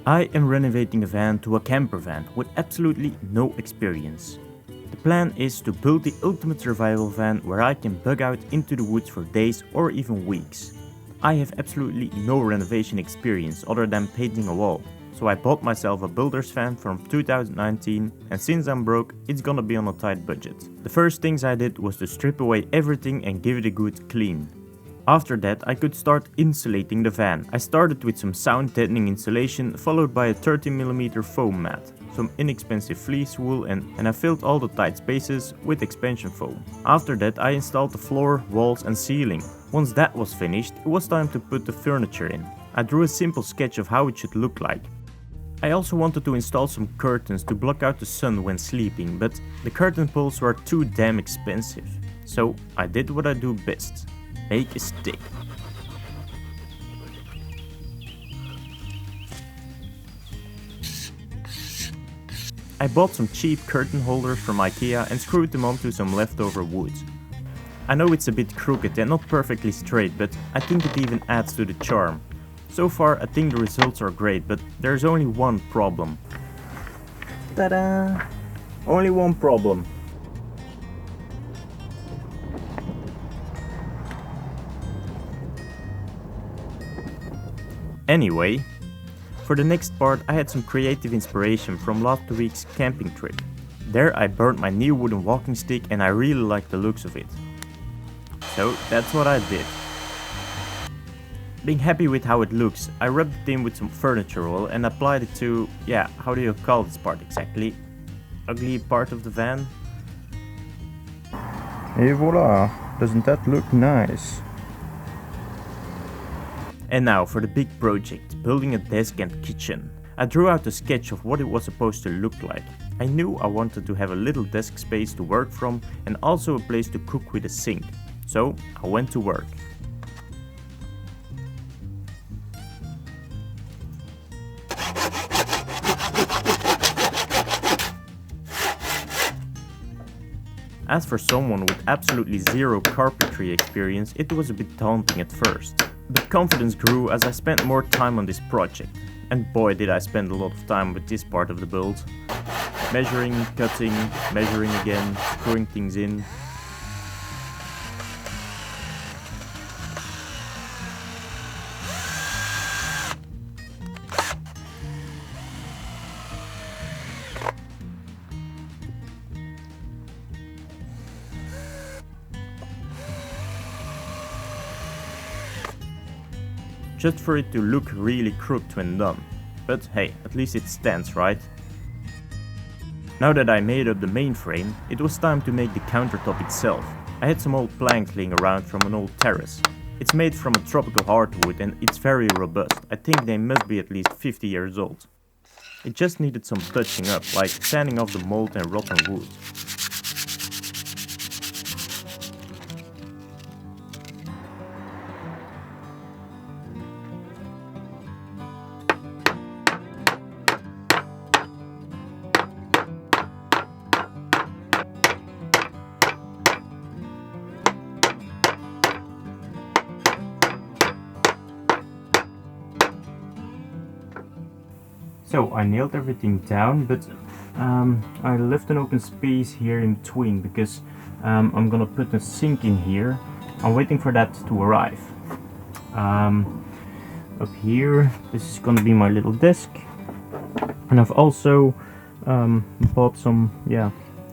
I am renovating a van to a camper van with absolutely no experience. The plan is to build the ultimate survival van where I can bug out into the woods for days or even weeks. I have absolutely no renovation experience other than painting a wall, so I bought myself a builder's van from 2019 and since I'm broke, it's gonna be on a tight budget. The first things I did was to strip away everything and give it a good clean. After that, I could start insulating the van. I started with some sound deadening insulation followed by a 30mm foam mat, some inexpensive fleece wool and I filled all the tight spaces with expansion foam. After that I installed the floor, walls and ceiling. Once that was finished, it was time to put the furniture in. I drew a simple sketch of how it should look like. I also wanted to install some curtains to block out the sun when sleeping, but the curtain poles were too damn expensive. So I did what I do best. Make a stick. I bought some cheap curtain holders from IKEA and screwed them onto some leftover wood. I know it's a bit crooked and not perfectly straight, but I think it even adds to the charm. So far I think the results are great, but there's only one problem. Ta-da! Only one problem. Anyway, for the next part I had some creative inspiration from last week's camping trip. There I burned my new wooden walking stick and I really liked the looks of it. So that's what I did. Being happy with how it looks, I rubbed it in with some furniture oil and applied it to, how do you call this part exactly? Ugly part of the van? Et voila! Doesn't that look nice? And now for the big project, building a desk and kitchen. I drew out a sketch of what it was supposed to look like. I knew I wanted to have a little desk space to work from and also a place to cook with a sink. So I went to work. As for someone with absolutely zero carpentry experience, it was a bit daunting at first. But confidence grew as I spent more time on this project. And boy did I spend a lot of time with this part of the build. Measuring, cutting, measuring again, screwing things in. Just for it to look really crooked when done. But hey, at least it stands, right? Now that I made up the main frame, it was time to make the countertop itself. I had some old planks laying around from an old terrace. It's made from a tropical hardwood and it's very robust. I think they must be at least 50 years old. It just needed some touching up, like sanding off the mold and rotten wood. So I nailed everything down, but I left an open space here in between because I'm gonna put a sink in here. I'm waiting for that to arrive. Up here, this is gonna be my little desk, and I've also bought some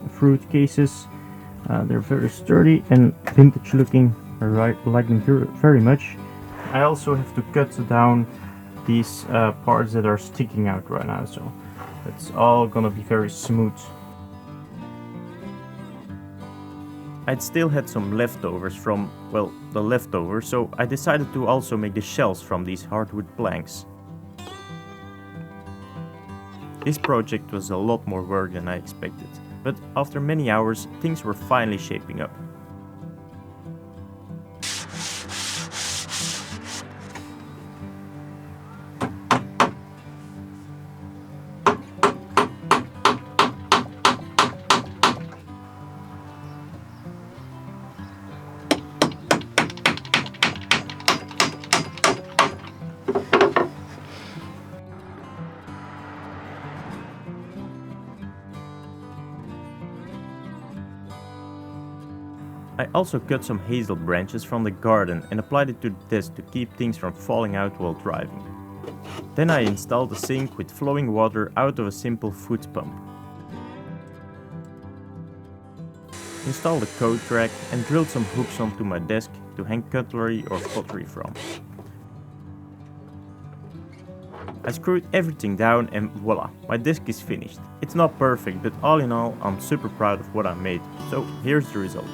fruit cases. They're very sturdy and vintage looking. I like them very much. I also have to cut down these parts that are sticking out right now, so it's all gonna be very smooth. I'd still had some leftovers from, well, the leftovers, so I decided to also make the shelves from these hardwood planks. This project was a lot more work than I expected, but after many hours, things were finally shaping up. I also cut some hazel branches from the garden and applied it to the desk to keep things from falling out while driving. Then I installed a sink with flowing water out of a simple foot pump. Installed a coat rack and drilled some hooks onto my desk to hang cutlery or pottery from. I screwed everything down and voila, my desk is finished. It's not perfect, but all in all, I'm super proud of what I made, so here's the result.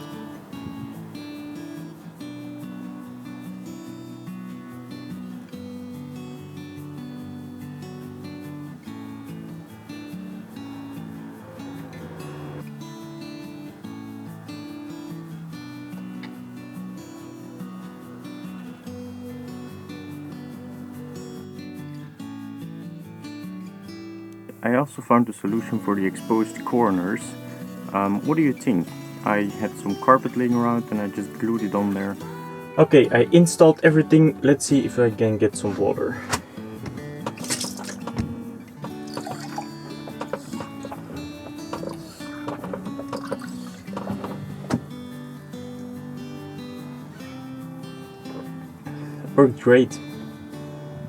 I also found a solution for the exposed corners. What do you think? I had some carpet laying around and I just glued it on there. Okay, I installed everything. Let's see if I can get some water. Worked great.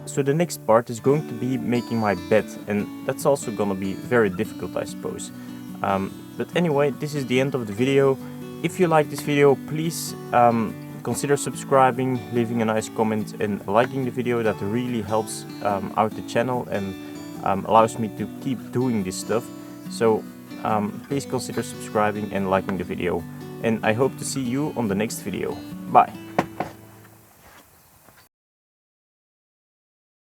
So the next part is going to be making my bed, and that's also gonna be very difficult, I suppose. But anyway, this is the end of the video. If you like this video, please consider subscribing, leaving a nice comment and liking the video. That really helps out the channel and allows me to keep doing this stuff. So please consider subscribing and liking the video. And I hope to see you on the next video. Bye!